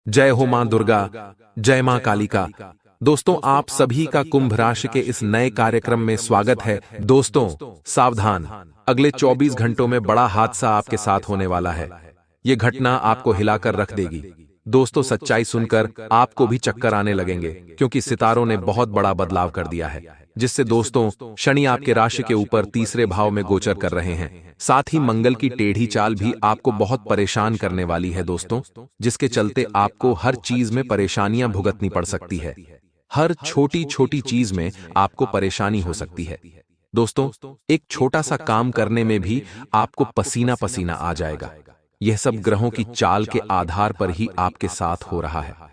जय हो मां दुर्गा, जय मां कालिका। दोस्तों, आप सभी का कुंभ राशि के इस नए कार्यक्रम में स्वागत है। दोस्तों, सावधान, अगले 24 घंटों में बड़ा हादसा आपके साथ होने वाला है। ये घटना आपको हिलाकर रख देगी। दोस्तों, सच्चाई सुनकर आपको भी चक्कर आने लगेंगे, क्योंकि सितारों ने बहुत बड़ा बदलाव कर दिया है। जिससे दोस्तों, शनि आपके राशि के ऊपर तीसरे भाव में गोचर कर रहे हैं। साथ ही मंगल की टेढ़ी चाल भी आपको बहुत परेशान करने वाली है दोस्तों, जिसके चलते आपको हर चीज में परेशानियां भुगतनी पड़ सकती है। हर छोटी छोटी चीज में आपको परेशानी हो सकती है। दोस्तों, एक छोटा सा काम करने में भी आपको पसीना पसीना आ जाएगा। यह सब ग्रहों की चाल के आधार पर ही आपके साथ हो रहा है।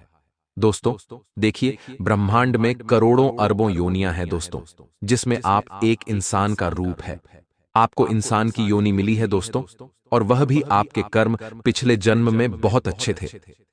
दोस्तों, देखिए, ब्रह्मांड में करोड़ों अरबों योनियां हैं दोस्तों, जिसमें आप एक इंसान का रूप है। आपको इंसान की योनि मिली है दोस्तों, और वह भी आपके कर्म पिछले जन्म में बहुत अच्छे थे,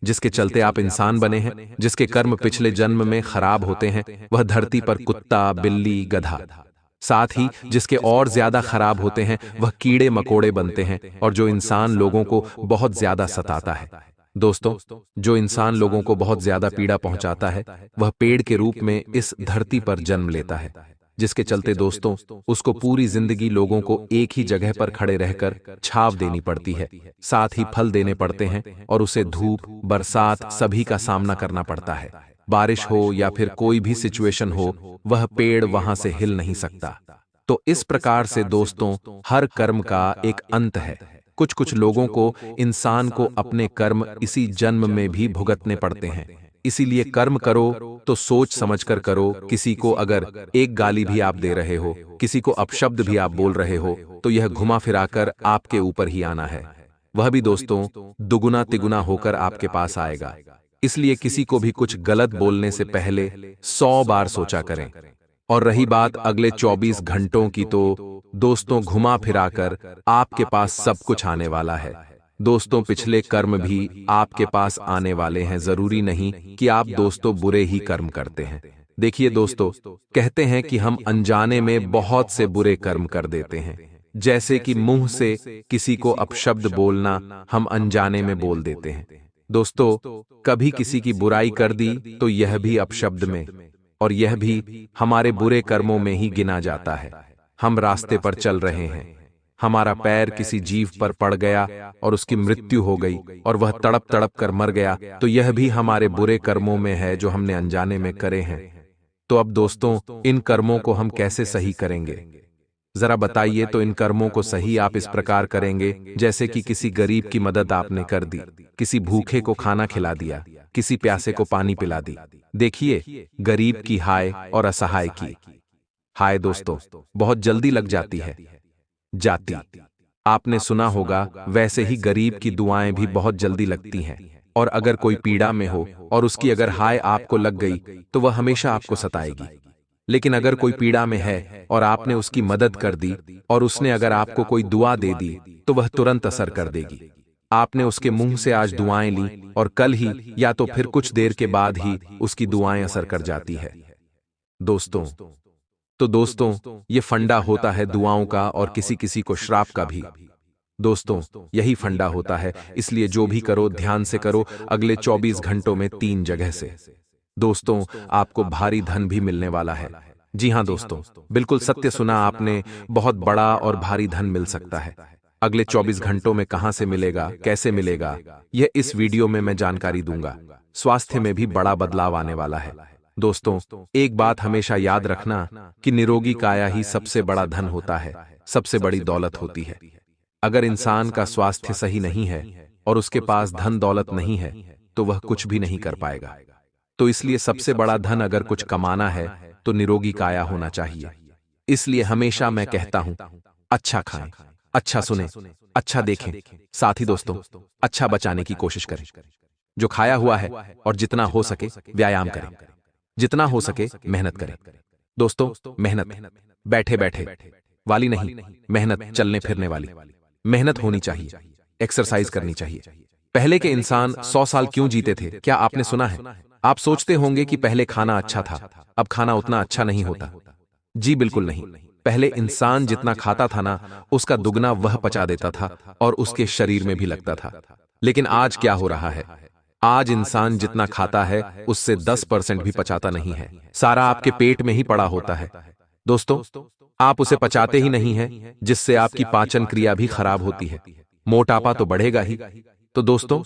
जिसके चलते आप इंसान बने हैं। जिसके कर्म पिछले जन्म में खराब होते हैं, वह धरती पर कुत्ता, बिल्ली, गधा। साथ ही जिसके और ज्यादा खराब होते हैं, वह कीड़े मकोड़े बनते हैं, और जो इंसान लोगों को बहुत ज्यादा सताता है। दोस्तों, जो इंसान लोगों को बहुत ज्यादा पीड़ा पहुंचाता है, वह पेड़ के रूप में इस धरती पर जन्म लेता है। जिसके चलते दोस्तों, उसको पूरी जिंदगी लोगों को एक ही जगह पर खड़े रहकर छाव देनी पड़ती है। साथ ही फल देने पड़ते हैं, और उसे धूप, बरसात सभी का सामना करना पड़ता है। बारिश हो या फिर कोई भी सिचुएशन हो, वह पेड़ वहां से हिल नहीं सकता। तो इस प्रकार से दोस्तों, हर कर्म का एक अंत है। कुछ कुछ लोगों को, इंसान को अपने कर्म इसी जन्म में भी भुगतने पड़ते हैं। इसीलिए कर्म करो तो सोच समझकर करो। किसी को अगर एक गाली भी आप दे रहे हो, किसी को अपशब्द भी आप बोल रहे हो, तो यह घुमा फिराकर आपके ऊपर ही आना है। वह भी दोस्तों, दुगुना तिगुना होकर आपके पास आएगा। इसलिए किसी को भी कुछ गलत बोलने से पहले 100 बार सोचा करें। और रही बात अगले 24 घंटों की, तो दोस्तों, घुमा फिराकर आपके पास सब कुछ आने वाला है। दोस्तों, पिछले कर्म भी आपके पास आने वाले हैं। जरूरी नहीं कि आप दोस्तों बुरे ही कर्म करते हैं। देखिए दोस्तों, कहते हैं कि हम अनजाने में बहुत से बुरे कर्म कर देते हैं। जैसे कि मुंह से किसी को अपशब्द बोलना हम अनजाने में बोल देते हैं। दोस्तों, कभी किसी की बुराई कर दी तो यह भी अपशब्द में, और यह भी हमारे बुरे कर्मों में ही गिना जाता है। हम रास्ते पर चल रहे हैं, हमारा पैर किसी जीव पर पड़ गया और उसकी मृत्यु हो गई, और वह तड़प तड़प कर मर गया, तो यह भी हमारे बुरे कर्मों में है जो हमने अनजाने में करे हैं। तो अब दोस्तों, इन कर्मों को हम कैसे सही करेंगे? जरा बताइए। तो इन कर्मों को सही आप इस प्रकार करेंगे, जैसे कि किसी गरीब की मदद आपने कर दी, किसी भूखे को खाना खिला दिया, किसी प्यासे को पानी पिला दी। देखिए, गरीब की हाय और असहाय की हाय दोस्तों बहुत जल्दी लग जाती है। जाती आपने सुना होगा, वैसे ही गरीब की दुआएं भी बहुत जल्दी लगती हैं। और अगर कोई पीड़ा में हो और उसकी अगर हाय आपको लग गई, तो वह हमेशा आपको सताएगी। लेकिन अगर कोई पीड़ा में है और आपने उसकी मदद कर दी, और उसने अगर आपको कोई दुआ दे दी, तो वह तुरंत असर कर देगी। आपने उसके मुंह से आज दुआएं ली, और कल ही या तो फिर कुछ देर के बाद ही उसकी दुआएं असर कर जाती है। दोस्तों, तो दोस्तों, ये फंडा होता है दुआओं का, और किसी किसी को श्राप का भी। दोस्तों, यही फंडा होता है। इसलिए जो भी करो, ध्यान से करो। अगले 24 घंटों में 3 जगह से दोस्तों, आपको भारी धन भी मिलने वाला है। जी हां दोस्तों, बिल्कुल सत्य सुना आपने। बहुत बड़ा और भारी धन मिल सकता है। अगले 24 घंटों में कहां से मिलेगा, कैसे मिलेगा, यह इस वीडियो में मैं जानकारी दूंगा। स्वास्थ्य में भी बड़ा बदलाव आने वाला है। दोस्तों, एक बात हमेशा याद रखना कि निरोगी काया ही सबसे बड़ा धन होता है, सबसे बड़ी दौलत होती है। अगर इंसान का स्वास्थ्य सही नहीं है और उसके पास धन दौलत नहीं है, तो वह कुछ भी नहीं कर पाएगा। तो इसलिए सबसे बड़ा धन अगर कुछ कमाना है, तो निरोगी काया होना चाहिए। इसलिए हमेशा मैं कहता हूं, अच्छा खाएं, अच्छा सुने, अच्छा देखें। साथ ही दोस्तों, अच्छा बचाने की कोशिश करें। जो खाया हुआ है, और जितना हो सके व्यायाम करें, जितना हो सके मेहनत करें। दोस्तों, मेहनत बैठे बैठे वाली नहीं, मेहनत चलने फिरने वाली। मेहनत होनी चाहिए, एक्सरसाइज करनी चाहिए। पहले के इंसान 100 साल क्यों जीते थे, क्या आपने सुना है? आप सोचते होंगे कि पहले खाना अच्छा था, अब खाना उतना अच्छा नहीं होता। जी बिल्कुल नहीं। पहले इंसान जितना खाता था ना, उसका दुगना वह पचा देता था, और उसके शरीर में भी लगता था। लेकिन आज क्या हो रहा है? आज इंसान जितना खाता है उससे 10% भी पचाता नहीं है, सारा आपके पेट में ही पड़ा होता है। दोस्तों, आप उसे पचाते ही नहीं हैं, जिससे आपकी पाचन क्रिया भी खराब होती है, मोटापा तो बढ़ेगा ही। तो दोस्तों,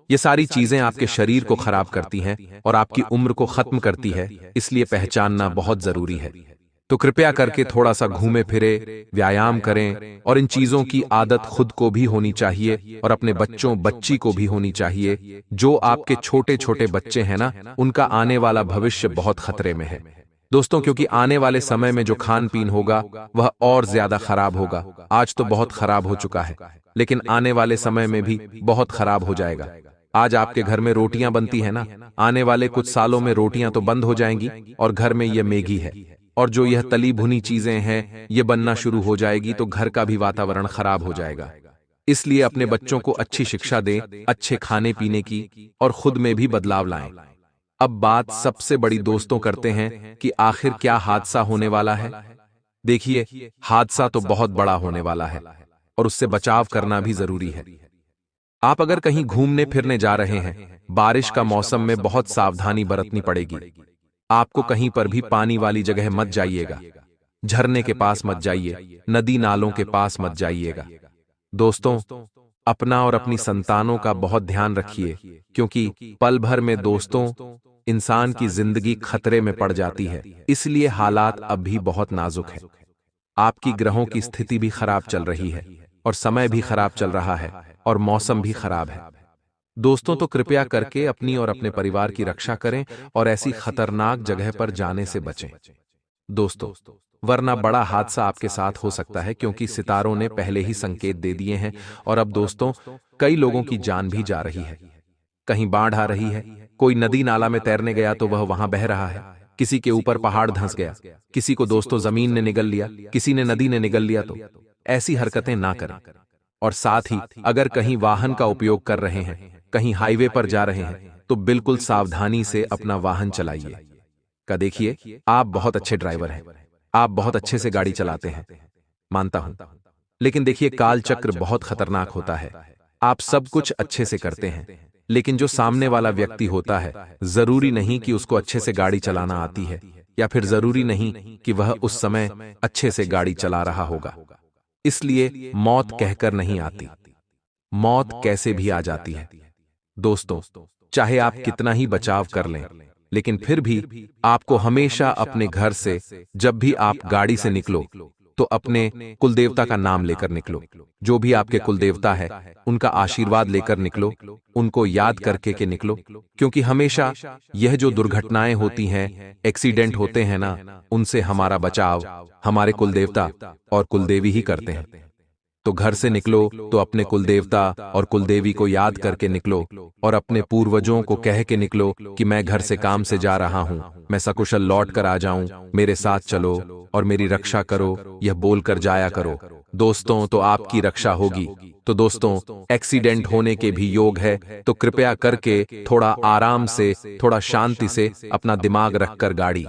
ये सारी चीजें आपके शरीर को खराब करती हैं और आपकी उम्र को खत्म करती है, इसलिए पहचानना बहुत जरूरी है। तो कृपया करके थोड़ा सा घूमे फिरे, व्यायाम करें, और इन चीजों की आदत खुद को भी होनी चाहिए और अपने बच्चों बच्ची को भी होनी चाहिए। जो आपके छोटे छोटे बच्चे हैं ना, उनका आने वाला भविष्य बहुत खतरे में है दोस्तों, क्योंकि आने वाले समय में जो खान पीन होगा वह और ज्यादा खराब होगा। आज तो बहुत खराब हो चुका है, लेकिन आने वाले समय में भी बहुत खराब हो जाएगा। आज आपके घर में रोटियां बनती है ना, आने वाले कुछ सालों में रोटियां तो बंद हो जाएंगी और घर में यह मैगी है और जो यह तली भुनी चीजें हैं ये बनना शुरू हो जाएगी, तो घर का भी वातावरण खराब हो जाएगा। इसलिए अपने बच्चों को अच्छी शिक्षा दें, अच्छे खाने पीने की, और खुद में भी बदलाव लाएं। अब बात सबसे बड़ी दोस्तों करते हैं कि आखिर क्या हादसा होने वाला है। देखिए, हादसा तो बहुत बड़ा होने वाला है और उससे बचाव करना भी जरूरी है। आप अगर कहीं घूमने फिरने जा रहे हैं, बारिश का मौसम में बहुत सावधानी बरतनी पड़ेगी। आपको कहीं पर भी पानी वाली जगह मत जाइएगा, झरने के पास मत जाइए, नदी नालों के पास मत जाइएगा। दोस्तों, अपना और अपनी संतानों का बहुत ध्यान रखिए, क्योंकि पल भर में दोस्तों इंसान की जिंदगी खतरे में पड़ जाती है। इसलिए हालात अब भी बहुत नाजुक है। आपकी ग्रहों की स्थिति भी खराब चल रही है और समय भी खराब चल रहा है और मौसम भी खराब है। दोस्तों, तो कृपया करके अपनी और अपने परिवार की रक्षा करें और ऐसी खतरनाक जगह पर जाने से बचें दोस्तों, वरना बड़ा हादसा आपके साथ हो सकता है, क्योंकि सितारों ने पहले ही संकेत दे दिए हैं। और अब दोस्तों, कई लोगों की जान भी जा रही है। कहीं बाढ़ आ रही है, कोई नदी नाला में तैरने गया तो वह वहां बह रहा है, किसी के ऊपर पहाड़ धंस गया, किसी को दोस्तों जमीन ने निगल लिया, किसी ने नदी ने निगल लिया। तो ऐसी हरकतें ना करें। और साथ ही अगर कहीं वाहन का उपयोग कर रहे हैं, कहीं हाईवे पर जा रहे हैं, तो बिल्कुल सावधानी से अपना वाहन चलाइए। का देखिए, आप बहुत अच्छे ड्राइवर हैं, आप बहुत अच्छे से गाड़ी चलाते हैं, मानता हूं, लेकिन देखिए, काल चक्र बहुत खतरनाक होता है। आप सब कुछ अच्छे से करते हैं, लेकिन जो सामने वाला व्यक्ति होता है, जरूरी नहीं कि उसको अच्छे से गाड़ी चलाना आती है, या फिर जरूरी नहीं कि वह उस समय अच्छे से गाड़ी चला रहा होगा। इसलिए मौत कहकर नहीं आती, मौत कैसे भी आ जाती है। दोस्तों, चाहे आप कितना ही बचाव कर लें, लेकिन फिर भी आपको हमेशा अपने घर से जब भी आप गाड़ी से निकलो तो अपने कुलदेवता का नाम लेकर निकलो। जो भी आपके कुलदेवता है उनका आशीर्वाद लेकर निकलो, उनको याद करके के निकलो, क्योंकि हमेशा यह जो दुर्घटनाएं होती हैं, एक्सीडेंट होते हैं ना, उनसे हमारा बचाव हमारे कुलदेवता और कुलदेवी ही करते हैं। तो घर से निकलो तो अपने कुलदेवता और कुलदेवी को याद करके निकलो और अपने पूर्वजों को कह के निकलो कि मैं घर से काम से जा रहा हूं, मैं सकुशल लौट कर आ जाऊं, मेरे साथ चलो और मेरी रक्षा करो, यह बोलकर जाया करो। दोस्तों, तो आपकी रक्षा होगी। तो दोस्तों, एक्सीडेंट होने के भी योग है, तो कृपया करके थोड़ा आराम से, थोड़ा शांति से अपना दिमाग रखकर गाड़ी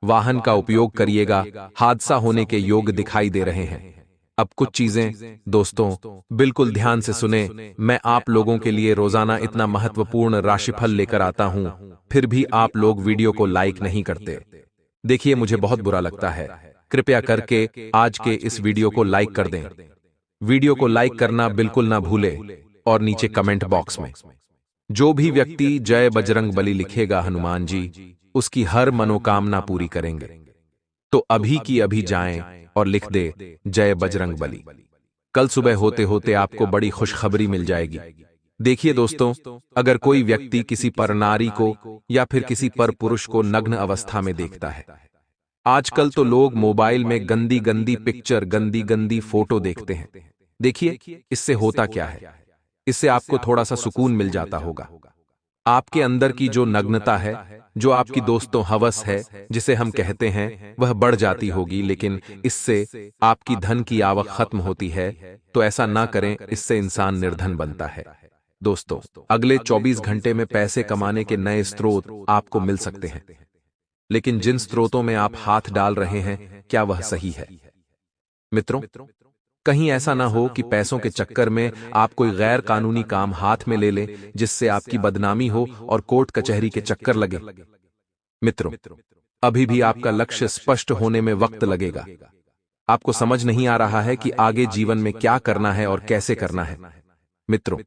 वाहन का उपयोग करिएगा। हादसा होने के योग दिखाई दे रहे हैं। अब कुछ चीजें दोस्तों बिल्कुल ध्यान से सुने। मैं आप लोगों के लिए रोजाना इतना महत्वपूर्ण राशिफल लेकर आता हूं, फिर भी आप लोग वीडियो को लाइक नहीं करते। देखिए, मुझे बहुत बुरा लगता है। कृपया करके आज के इस वीडियो को लाइक कर दें। वीडियो को लाइक करना बिल्कुल ना भूले और नीचे कमेंट बॉक्स में जो भी व्यक्ति जय बजरंग बली लिखेगा हनुमान जी, उसकी हर मनोकामना पूरी करेंगे। तो अभी की अभी जाएं और लिख दे जय बजरंग बली। कल सुबह होते होते आपको बड़ी खुशखबरी मिल जाएगी। देखिए दोस्तों, अगर कोई व्यक्ति किसी पर नारी को या फिर किसी पर पुरुष को नग्न अवस्था में देखता है, आजकल तो लोग मोबाइल में गंदी गंदी पिक्चर, गंदी गंदी फोटो देखते हैं। देखिए, इससे होता क्या है, इससे आपको थोड़ा सा सुकून मिल जाता होगा। आपके अंदर की जो नग्नता है, जो आपकी दोस्तों हवस है जिसे हम कहते हैं, वह बढ़ जाती होगी, लेकिन इससे आपकी धन की आवक खत्म होती है। तो ऐसा ना करें, इससे इंसान निर्धन बनता है। दोस्तों, अगले 24 घंटे में पैसे कमाने के नए स्रोत आपको मिल सकते हैं, लेकिन जिन स्रोतों में आप हाथ डाल रहे हैं, क्या वह सही है? मित्रों, कहीं ऐसा ना हो कि पैसों के चक्कर में आप कोई गैर कानूनी काम हाथ में ले लें जिससे आपकी बदनामी हो और कोर्ट कचहरी के चक्कर लगे। मित्रों, अभी भी आपका लक्ष्य स्पष्ट होने में वक्त लगेगा। आपको समझ नहीं आ रहा है कि आगे जीवन में क्या करना है और कैसे करना है। मित्रों,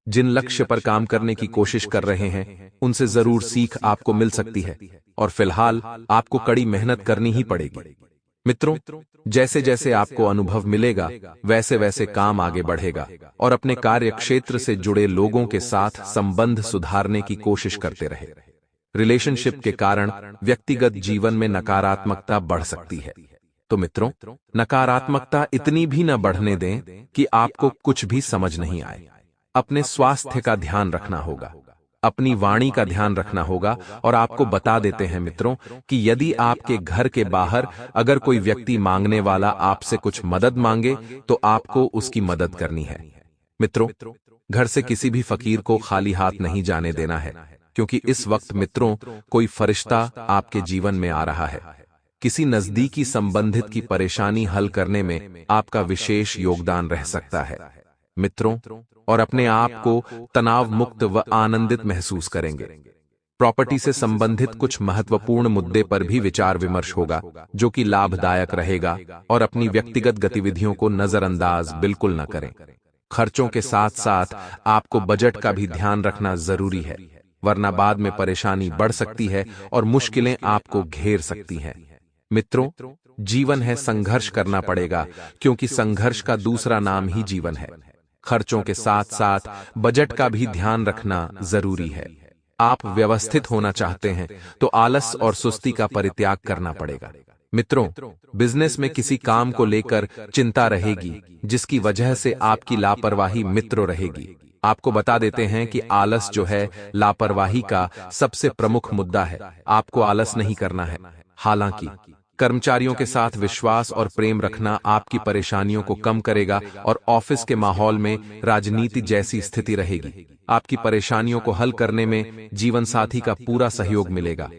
जिन लक्ष्य पर काम करने की कोशिश कर रहे हैं उनसे जरूर सीख आपको मिल सकती है और फिलहाल आपको कड़ी मेहनत करनी ही पड़ेगी। मित्रों, जैसे जैसे आपको अनुभव मिलेगा वैसे वैसे काम आगे बढ़ेगा और अपने कार्य क्षेत्र से जुड़े लोगों के साथ संबंध सुधारने की कोशिश करते रहे। रिलेशनशिप के कारण व्यक्तिगत जीवन में नकारात्मकता बढ़ सकती है। तो मित्रों, नकारात्मकता इतनी भी न बढ़ने दें कि आपको कुछ भी समझ नहीं आए। अपने स्वास्थ्य का ध्यान रखना होगा, अपनी वाणी का ध्यान रखना होगा और आपको बता देते हैं मित्रों कि यदि आपके घर के बाहर अगर कोई व्यक्ति मांगने वाला आपसे कुछ मदद मांगे तो आपको उसकी मदद करनी है। मित्रों, घर से किसी भी फकीर को खाली हाथ नहीं जाने देना है, क्योंकि इस वक्त मित्रों कोई फरिश्ता आपके जीवन में आ रहा है। किसी नजदीकी संबंधित की परेशानी हल करने में आपका विशेष योगदान रह सकता है। मित्रों, और अपने आप को तनाव मुक्त व आनंदित महसूस करेंगे। प्रॉपर्टी से संबंधित कुछ महत्वपूर्ण मुद्दे पर भी विचार विमर्श होगा जो कि लाभदायक रहेगा और अपनी व्यक्तिगत गतिविधियों को नजरअंदाज बिल्कुल न करें। खर्चों के साथ साथ आपको बजट का भी ध्यान रखना जरूरी है, वरना बाद में परेशानी बढ़ सकती है और मुश्किलें आपको घेर सकती हैं। मित्रों, जीवन है, संघर्ष करना पड़ेगा, क्योंकि संघर्ष का दूसरा नाम ही जीवन है। खर्चों के साथ साथ बजट का भी ध्यान रखना जरूरी है। आप व्यवस्थित होना चाहते हैं तो आलस और सुस्ती का परित्याग करना पड़ेगा। मित्रों, बिजनेस में किसी काम को लेकर चिंता रहेगी जिसकी वजह से आपकी लापरवाही मित्रों रहेगी। आपको बता देते हैं कि आलस जो है लापरवाही का सबसे प्रमुख मुद्दा है। आपको आलस नहीं करना है। हालांकि कर्मचारियों के साथ विश्वास और प्रेम रखना आपकी परेशानियों को कम करेगा और ऑफिस के माहौल में राजनीति जैसी स्थिति रहेगी। आपकी परेशानियों को हल करने में जीवन साथी का पूरा सहयोग मिलेगा।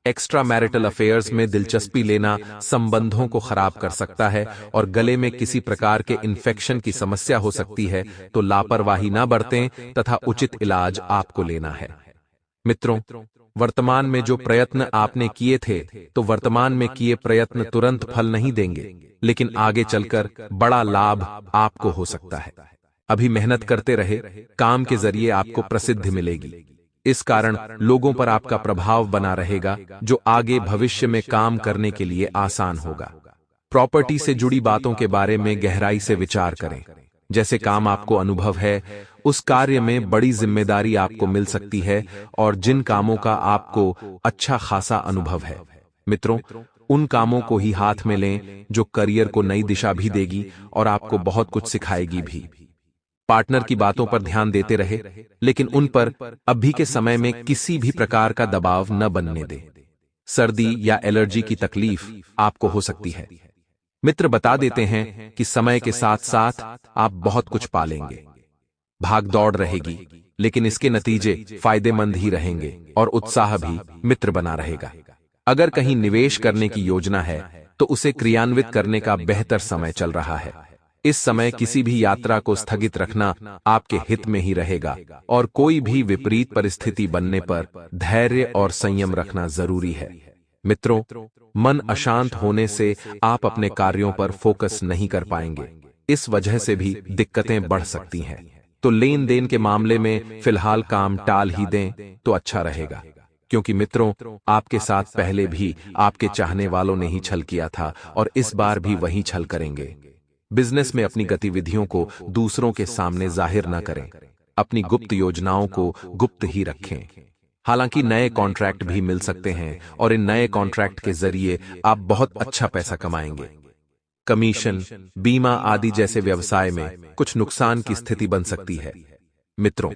एक्स्ट्रा मैरिटल अफेयर्स में दिलचस्पी लेना संबंधों को खराब कर सकता है और गले में किसी प्रकार के इन्फेक्शन की समस्या हो सकती है, तो लापरवाही न बरतें तथा उचित इलाज आपको लेना है। मित्रों, वर्तमान में जो प्रयत्न आपने किए थे तो वर्तमान में किए प्रयत्न तुरंत फल नहीं देंगे, लेकिन आगे चलकर बड़ा लाभ आपको हो सकता है। अभी मेहनत करते रहे, काम के जरिए आपको प्रसिद्धि मिलेगी। इस कारण लोगों पर आपका प्रभाव बना रहेगा जो आगे भविष्य में काम करने के लिए आसान होगा। प्रॉपर्टी से जुड़ी बातों के बारे में गहराई से विचार करें। जैसे काम आपको अनुभव है, उस कार्य में बड़ी जिम्मेदारी आपको मिल सकती है और जिन कामों का आपको अच्छा खासा अनुभव है, मित्रों, उन कामों को ही हाथ में लें जो करियर को नई दिशा भी देगी और आपको बहुत कुछ सिखाएगी भी। पार्टनर की बातों पर ध्यान देते रहे, लेकिन उन पर अभी के समय में किसी भी प्रकार का दबाव न बनने दें। सर्दी या एलर्जी की तकलीफ आपको हो सकती है। मित्र बता देते हैं कि समय के साथ साथ आप बहुत कुछ पालेंगे। भाग दौड़ रहेगी, लेकिन इसके नतीजे फायदेमंद ही रहेंगे और उत्साह भी मित्र बना रहेगा। अगर कहीं निवेश करने की योजना है तो उसे क्रियान्वित करने का बेहतर समय चल रहा है। इस समय किसी भी यात्रा को स्थगित रखना आपके हित में ही रहेगा और कोई भी विपरीत परिस्थिति बनने पर धैर्य और संयम रखना जरूरी है। मित्रों, मन अशांत होने से आप अपने कार्यों पर फोकस नहीं कर पाएंगे। इस वजह से भी दिक्कतें बढ़ सकती हैं। तो लेन देन के मामले में फिलहाल काम टाल ही दें तो अच्छा रहेगा, क्योंकि मित्रों, आपके साथ पहले भी आपके चाहने वालों ने ही छल किया था और इस बार भी वही छल करेंगे। बिजनेस में अपनी गतिविधियों को दूसरों के सामने जाहिर न करें। अपनी गुप्त योजनाओं को गुप्त ही रखें। हालांकि नए कॉन्ट्रैक्ट भी मिल सकते हैं और इन नए कॉन्ट्रैक्ट के जरिए आप बहुत अच्छा पैसा कमाएंगे। कमीशन, बीमा आदि जैसे व्यवसाय में कुछ नुकसान की स्थिति बन सकती है। मित्रों,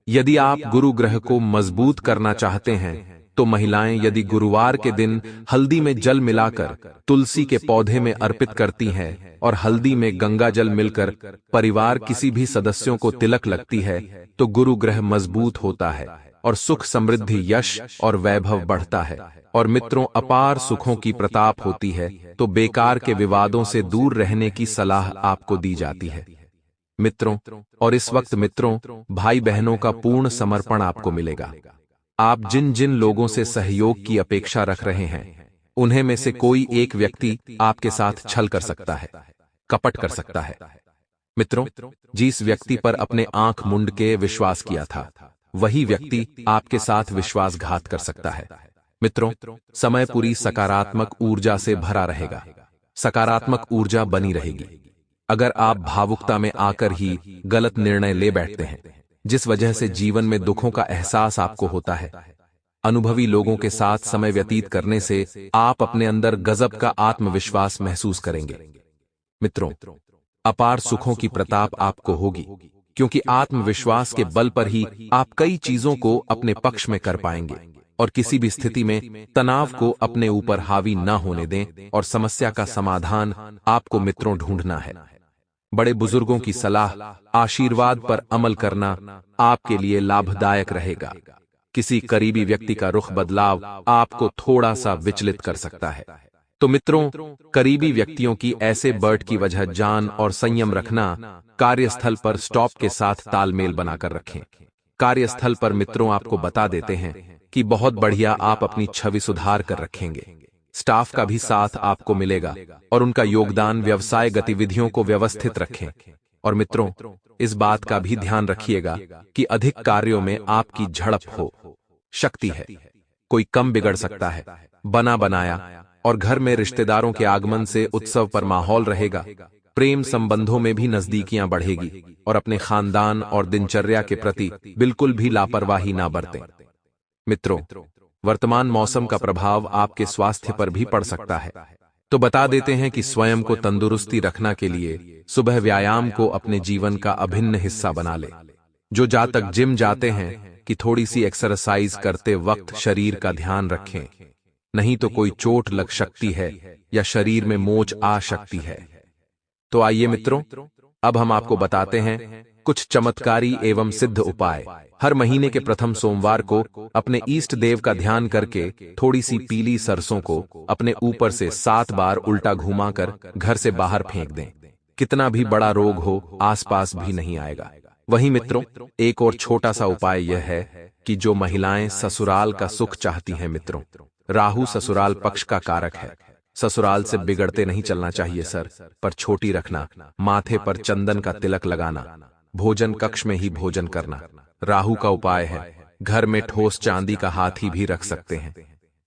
यदि आप गुरु ग्रह को मजबूत करना चाहते हैं तो महिलाएं यदि गुरुवार के दिन हल्दी में जल मिलाकर तुलसी के पौधे में अर्पित करती हैं और हल्दी में गंगा जल मिलकर परिवार किसी भी सदस्यों को तिलक लगती है तो गुरु ग्रह मजबूत होता है और सुख समृद्धि यश और वैभव बढ़ता है। और मित्रों, अपार सुखों की प्रताप होती है तो बेकार के विवादों से दूर रहने की सलाह आपको दी जाती है मित्रों। और इस वक्त मित्रों, भाई बहनों का पूर्ण समर्पण आपको मिलेगा। आप जिन जिन लोगों से सहयोग की अपेक्षा रख रहे हैं, उन्हें में से कोई एक व्यक्ति आपके साथ छल कर सकता है, कपट कर सकता है मित्रों। जिस व्यक्ति पर अपने आंख मूंद के विश्वास किया था, वही व्यक्ति आपके साथ विश्वासघात कर सकता है मित्रों। समय पूरी सकारात्मक ऊर्जा से भरा रहेगा, सकारात्मक ऊर्जा बनी रहेगी। अगर आप भावुकता में आकर ही गलत निर्णय ले बैठते हैं, जिस वजह से जीवन में दुखों का एहसास आपको होता है, अनुभवी लोगों के साथ समय व्यतीत करने से आप अपने अंदर गजब का आत्मविश्वास महसूस करेंगे मित्रों। अपार सुखों की प्रताप आपको होगी, क्योंकि आत्मविश्वास के बल पर ही आप कई चीजों को अपने पक्ष में कर पाएंगे और किसी भी स्थिति में तनाव को अपने ऊपर हावी न होने दें। और समस्या का समाधान आपको मित्रों ढूंढना है। बड़े बुजुर्गों की सलाह, आशीर्वाद पर अमल करना आपके लिए लाभदायक रहेगा। किसी करीबी व्यक्ति का रुख बदलाव आपको थोड़ा सा विचलित कर सकता है। तो मित्रों, करीबी व्यक्तियों की ऐसे बर्ट की वजह जान और संयम रखना। कार्यस्थल पर स्टॉप के साथ तालमेल बनाकर रखें। कार्यस्थल पर मित्रों आपको बता देते हैं कि बहुत बढ़िया आप अपनी छवि सुधार कर रखेंगे। स्टाफ का भी साथ आपको मिलेगा और उनका योगदान व्यवसाय गतिविधियों को व्यवस्थित रखें। और मित्रों, इस बात का भी ध्यान रखिएगा कि अधिक कार्यों में आपकी झड़प हो। शक्ति है, कोई कम बिगड़ सकता है, बना बनाया। और घर में रिश्तेदारों के आगमन से उत्सव पर माहौल रहेगा। प्रेम संबंधों में भी नजदीकियां बढ़ेगी और अपने खानदान और दिनचर्या के प्रति बिल्कुल भी लापरवाही ना बरतें मित्रों। वर्तमान मौसम का प्रभाव आपके स्वास्थ्य पर भी पड़ सकता है, तो बता देते हैं कि स्वयं को तंदुरुस्ती रखना के लिए सुबह व्यायाम को अपने जीवन का अभिन्न हिस्सा बना ले। जो जातक जिम जाते हैं कि थोड़ी सी एक्सरसाइज करते वक्त शरीर का ध्यान रखें, नहीं तो कोई चोट लग सकती है या शरीर में मोच आ सकती है। तो आइए मित्रों, अब हम आपको बताते हैं कुछ चमत्कारी एवं सिद्ध उपाय। हर महीने के प्रथम सोमवार को अपने इष्ट देव का ध्यान करके थोड़ी सी पीली सरसों को अपने ऊपर से 7 बार उल्टा घुमाकर घर से बाहर फेंक दें। कितना भी बड़ा रोग हो, आसपास भी नहीं आएगा। वहीं मित्रों, एक और छोटा सा उपाय यह है कि जो महिलाएं ससुराल का सुख चाहती हैं मित्रों, राहु ससुराल पक्ष का कारक है। ससुराल से बिगड़ते नहीं चलना चाहिए सर, पर छोटी रखना, माथे पर चंदन का तिलक लगाना, भोजन कक्ष में ही भोजन करना। राहु का उपाय है, घर में ठोस चांदी का हाथी भी रख सकते हैं।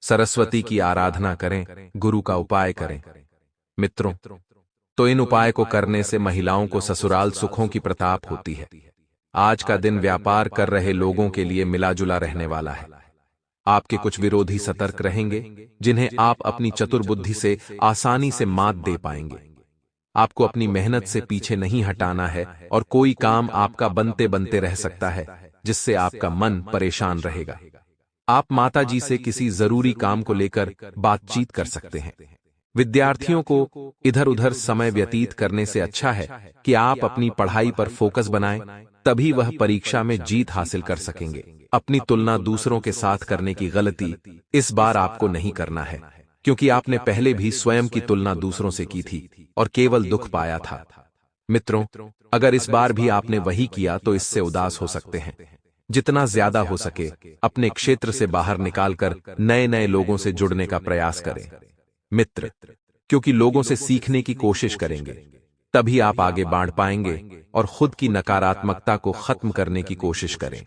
सरस्वती की आराधना करें, गुरु का उपाय करें मित्रों। तो इन उपाय को करने से महिलाओं को ससुराल सुखों की प्रताप होती है। आज का दिन व्यापार कर रहे लोगों के लिए मिला जुला रहने वाला है। आपके कुछ विरोधी सतर्क रहेंगे, जिन्हें आप अपनी चतुर बुद्धि से आसानी से मात दे पाएंगे। आपको अपनी मेहनत से पीछे नहीं हटाना है और कोई काम आपका बनते बनते रह सकता है, जिससे आपका मन परेशान रहेगा। आप माता जी से किसी जरूरी काम को लेकर बातचीत कर सकते हैं। विद्यार्थियों को इधर उधर समय व्यतीत करने से अच्छा है कि आप अपनी पढ़ाई पर फोकस बनाएं, तभी वह परीक्षा में जीत हासिल कर सकेंगे। अपनी तुलना दूसरों के साथ करने की गलती इस बार आपको नहीं करना है, क्योंकि आपने पहले भी स्वयं की तुलना दूसरों से की थी और केवल दुख पाया था। मित्रों, अगर इस बार भी आपने वही किया तो इससे उदास हो सकते हैं। जितना ज्यादा हो सके अपने क्षेत्र से बाहर निकालकर नए नए लोगों से जुड़ने का प्रयास करें मित्र, क्योंकि लोगों से सीखने की कोशिश करेंगे, तभी आप आगे बढ़ पाएंगे। और खुद की नकारात्मकता को खत्म करने की कोशिश करें।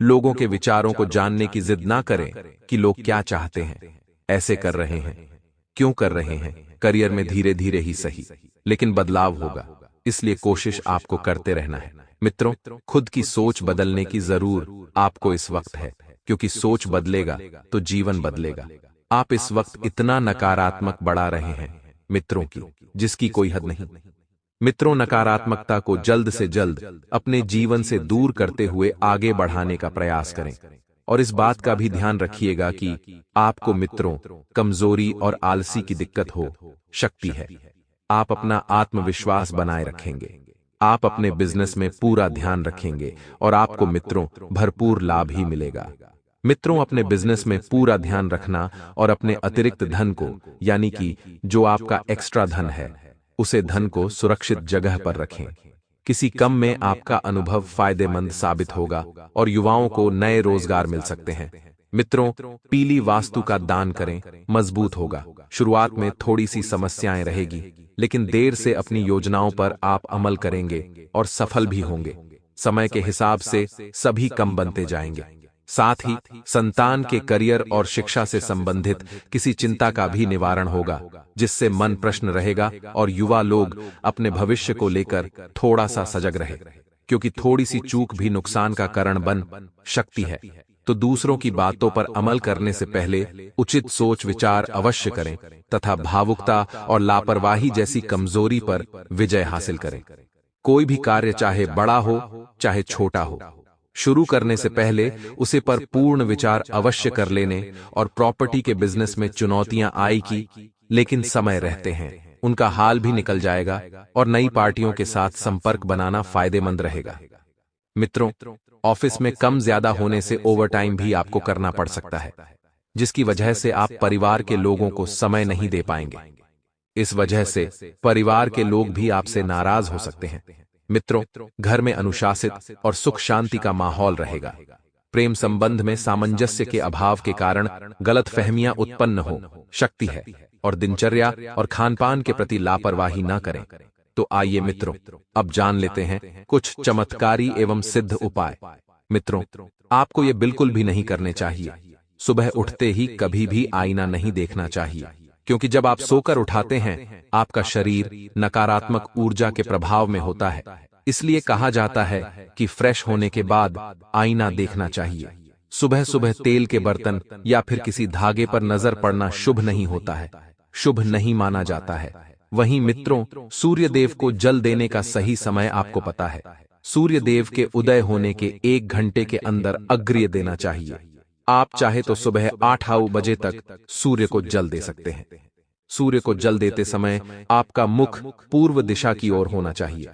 लोगों के विचारों को जानने की जिद ना करें कि लोग क्या चाहते हैं, ऐसे कर रहे हैं, क्यों कर रहे हैं। करियर में धीरे धीरे ही सही, लेकिन बदलाव होगा, इसलिए कोशिश आपको करते रहना है मित्रों। खुद की सोच बदलने की जरूर आपको इस वक्त है, क्योंकि सोच बदलेगा तो जीवन बदलेगा। आप इस वक्त इतना नकारात्मक बढ़ा रहे हैं मित्रों की जिसकी कोई हद नहीं। मित्रों, नकारात्मकता को जल्द से जल्द अपने जीवन से दूर करते हुए आगे बढ़ाने का प्रयास करें। और इस बात का भी ध्यान रखिएगा कि आपको मित्रों कमजोरी और आलसी की दिक्कत हो, शक्ति है। आप अपना आत्मविश्वास बनाए रखेंगे, आप अपने बिजनेस में पूरा ध्यान रखेंगे और आपको मित्रों भरपूर लाभ ही मिलेगा। मित्रों, अपने बिजनेस में पूरा ध्यान रखना और अपने अतिरिक्त धन को, यानी कि जो आपका एक्स्ट्रा धन है, उसे धन को सुरक्षित जगह पर रखें। किसी कम में आपका अनुभव फायदेमंद साबित होगा और युवाओं को नए रोजगार मिल सकते हैं। मित्रों, पीली वास्तु का दान करें, मजबूत होगा। शुरुआत में थोड़ी सी समस्याएं रहेगी, लेकिन देर से अपनी योजनाओं पर आप अमल करेंगे और सफल भी होंगे। समय के हिसाब से सभी कम बनते जाएंगे। साथ ही संतान के करियर और शिक्षा से संबंधित किसी चिंता का भी निवारण होगा, जिससे मन प्रश्न रहेगा और युवा लोग अपने भविष्य को लेकर थोड़ा सा सजग रहे, क्योंकि थोड़ी सी चूक भी नुकसान का कारण बन सकती है। तो दूसरों की बातों पर अमल करने से पहले उचित सोच विचार अवश्य करें तथा भावुकता और लापरवाही जैसी कमजोरी पर विजय हासिल करें। कोई भी कार्य चाहे बड़ा हो चाहे छोटा हो, शुरू करने से पहले उसे पर पूर्ण विचार अवश्य कर लेने। और प्रॉपर्टी के बिजनेस में चुनौतियां आएगी, लेकिन समय रहते हैं उनका हाल भी निकल जाएगा और नई पार्टियों के साथ संपर्क बनाना फायदेमंद रहेगा। मित्रों, ऑफिस में कम ज्यादा होने से ओवरटाइम भी आपको करना पड़ सकता है, जिसकी वजह से आप परिवार के लोगों को समय नहीं दे पाएंगे। इस वजह से परिवार के लोग भी आपसे नाराज हो सकते हैं। मित्रों, घर में अनुशासित और सुख शांति का माहौल रहेगा। प्रेम संबंध में सामंजस्य के अभाव के कारण गलतफहमियां उत्पन्न हो सकती है और दिनचर्या और खानपान के प्रति लापरवाही न करें। तो आइए मित्रों, अब जान लेते हैं कुछ चमत्कारी एवं सिद्ध उपाय। मित्रों, आपको ये बिल्कुल भी नहीं करने चाहिए। सुबह उठते ही कभी भी आईना नहीं देखना चाहिए, क्योंकि जब आप सोकर उठाते हैं आपका शरीर नकारात्मक ऊर्जा के प्रभाव में होता है। इसलिए कहा जाता है कि फ्रेश होने के बाद आईना देखना चाहिए। सुबह सुबह तेल के बर्तन या फिर किसी धागे पर नजर पड़ना शुभ नहीं होता है, शुभ नहीं माना जाता है। वहीं मित्रों, सूर्य देव को जल देने का सही समय आपको पता है। सूर्य देव के उदय होने के 1 घंटे के अंदर अर्घ्य देना चाहिए। आप चाहे तो सुबह 8 बजे तक सूर्य को जल दे सकते हैं। सूर्य को जल देते समय आपका मुख पूर्व दिशा की ओर होना चाहिए।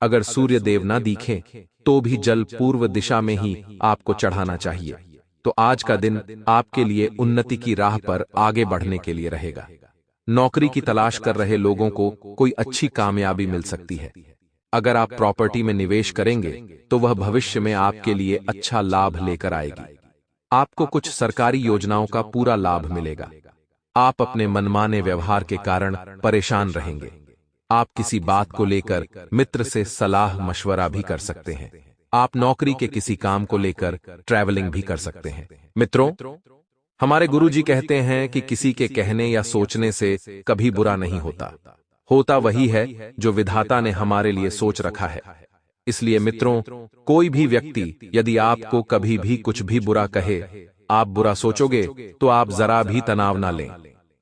अगर सूर्य देव न दिखे तो भी जल पूर्व दिशा में ही आपको चढ़ाना चाहिए। तो आज का दिन आपके लिए उन्नति की राह पर आगे बढ़ने के लिए रहेगा। नौकरी की तलाश कर रहे लोगों को कोई अच्छी कामयाबी मिल सकती है। अगर आप प्रॉपर्टी में निवेश करेंगे तो वह भविष्य में आपके लिए अच्छा लाभ लेकर आएगी। आपको कुछ सरकारी योजनाओं का पूरा लाभ मिलेगा। आप अपने मनमाने व्यवहार के कारण परेशान रहेंगे। आप किसी बात को लेकर मित्र से सलाह मशवरा भी कर सकते हैं। आप नौकरी के किसी काम को लेकर ट्रैवलिंग भी कर सकते हैं। मित्रों, हमारे गुरुजी कहते हैं कि किसी के कहने या सोचने से कभी बुरा नहीं होता, होता वही है जो विधाता ने हमारे लिए सोच रखा है। इसलिए मित्रों, कोई भी व्यक्ति यदि आपको कभी भी कुछ भी बुरा कहे, आप बुरा सोचोगे तो आप जरा भी तनाव ना लें,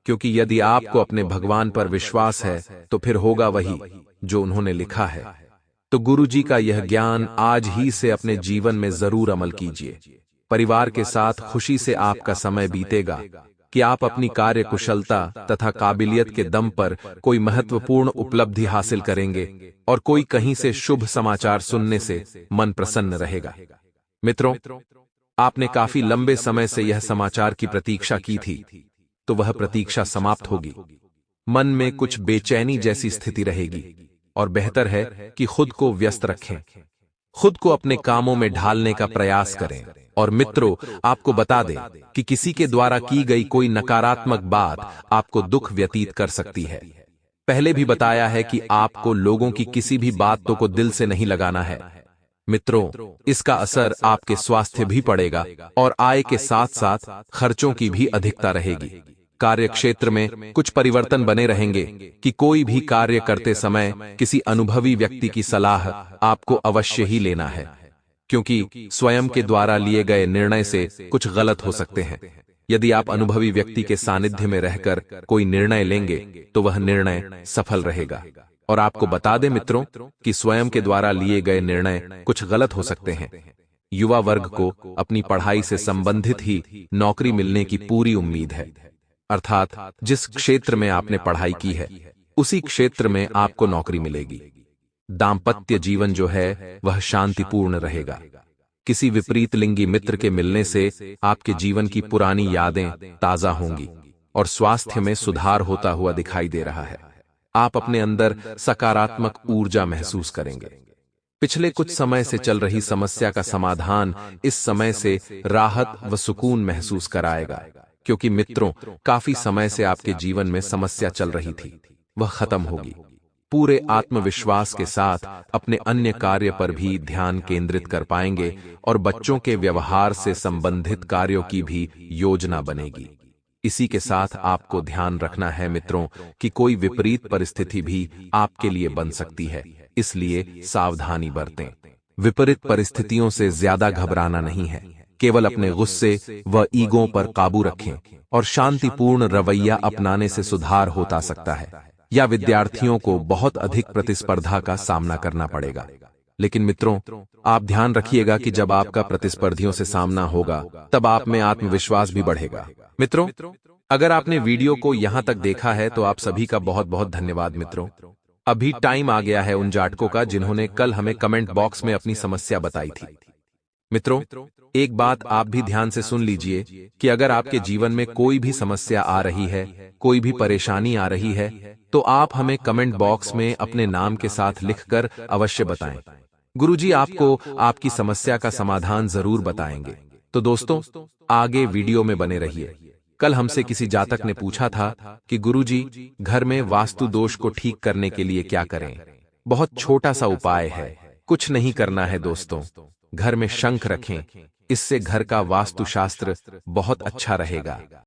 क्योंकि यदि आपको अपने भगवान पर विश्वास है तो फिर होगा वही जो उन्होंने लिखा है। तो गुरुजी का यह ज्ञान आज ही से अपने जीवन में जरूर अमल कीजिए। परिवार के साथ खुशी से आपका समय बीतेगा कि आप अपनी कार्य कुशलता तथा काबिलियत के दम पर कोई महत्वपूर्ण उपलब्धि हासिल करेंगे और कोई कहीं से शुभ समाचार सुनने से मन प्रसन्न रहेगा। मित्रों, आपने काफी लंबे समय से यह समाचार की प्रतीक्षा की थी, तो वह प्रतीक्षा समाप्त होगी। मन में कुछ बेचैनी जैसी स्थिति रहेगी और बेहतर है कि खुद को व्यस्त रखें, खुद को अपने कामों में ढालने का प्रयास करें। और मित्रों, आपको बता दें कि किसी के द्वारा की गई कोई नकारात्मक बात आपको दुख व्यतीत कर सकती है। पहले भी बताया है कि आपको लोगों की किसी भी बातों को दिल से नहीं लगाना है। मित्रों, इसका असर आपके स्वास्थ्य भी पड़ेगा और आय के साथ साथ खर्चों की भी अधिकता रहेगी। कार्य क्षेत्र में कुछ परिवर्तन बने रहेंगे कि कोई भी कार्य करते समय किसी अनुभवी व्यक्ति की सलाह आपको अवश्य ही लेना है, क्योंकि स्वयं के द्वारा लिए गए निर्णय से कुछ गलत हो सकते हैं। यदि आप अनुभवी व्यक्ति के सानिध्य में रहकर कोई निर्णय लेंगे तो वह निर्णय सफल रहेगा। और आपको बता दें मित्रों कि स्वयं के द्वारा लिए गए निर्णय कुछ गलत हो सकते हैं। युवा वर्ग को अपनी पढ़ाई से संबंधित ही नौकरी मिलने की पूरी उम्मीद है, अर्थात जिस क्षेत्र में आपने पढ़ाई की है उसी क्षेत्र में आपको नौकरी मिलेगी। दाम्पत्य जीवन जो है वह शांतिपूर्ण रहेगा। किसी विपरीत लिंगी मित्र के मिलने से आपके जीवन की पुरानी यादें ताजा होंगी और स्वास्थ्य में सुधार होता हुआ दिखाई दे रहा है। आप अपने अंदर सकारात्मक ऊर्जा महसूस करेंगे। पिछले कुछ समय से चल रही समस्या का समाधान इस समय से राहत व सुकून महसूस कराएगा, क्योंकि मित्रों, काफी समय से आपके जीवन में समस्या चल रही थी, वह खत्म होगी। पूरे आत्मविश्वास के साथ अपने अन्य कार्य पर भी ध्यान केंद्रित कर पाएंगे और बच्चों के व्यवहार से संबंधित कार्यों की भी योजना बनेगी। इसी के साथ आपको ध्यान रखना है मित्रों कि कोई विपरीत परिस्थिति भी आपके लिए बन सकती है, इसलिए सावधानी बरतें। विपरीत परिस्थितियों से ज्यादा घबराना नहीं है, केवल अपने गुस्से व ईगो पर काबू रखें और शांतिपूर्ण रवैया अपनाने से सुधार होता सकता है। या विद्यार्थियों को बहुत अधिक प्रतिस्पर्धा का सामना करना पड़ेगा। लेकिन मित्रों, आप ध्यान रखिएगा कि जब आपका प्रतिस्पर्धियों से सामना होगा तब आप में आत्मविश्वास भी बढ़ेगा। मित्रों, अगर आपने वीडियो को यहां तक देखा है तो आप सभी का बहुत बहुत धन्यवाद। मित्रों, अभी टाइम आ गया है उन जातकों का जिन्होंने कल हमें कमेंट बॉक्स में अपनी समस्या बताई थी। मित्रों, एक बात आप भी ध्यान से सुन लीजिए कि अगर आपके जीवन में कोई भी समस्या आ रही है, कोई भी परेशानी आ रही है, तो आप हमें कमेंट बॉक्स में अपने नाम के साथ लिखकर अवश्य बताएं। गुरुजी आपको आपकी समस्या का समाधान जरूर बताएंगे। तो दोस्तों, आगे वीडियो में बने रहिए। कल हमसे किसी जातक ने पूछा था कि गुरुजी, घर में वास्तु दोष को ठीक करने के लिए क्या करें? बहुत छोटा सा उपाय है, कुछ नहीं करना है दोस्तों। घर में शंख रखें, इससे घर का वास्तुशास्त्र बहुत अच्छा रहेगा।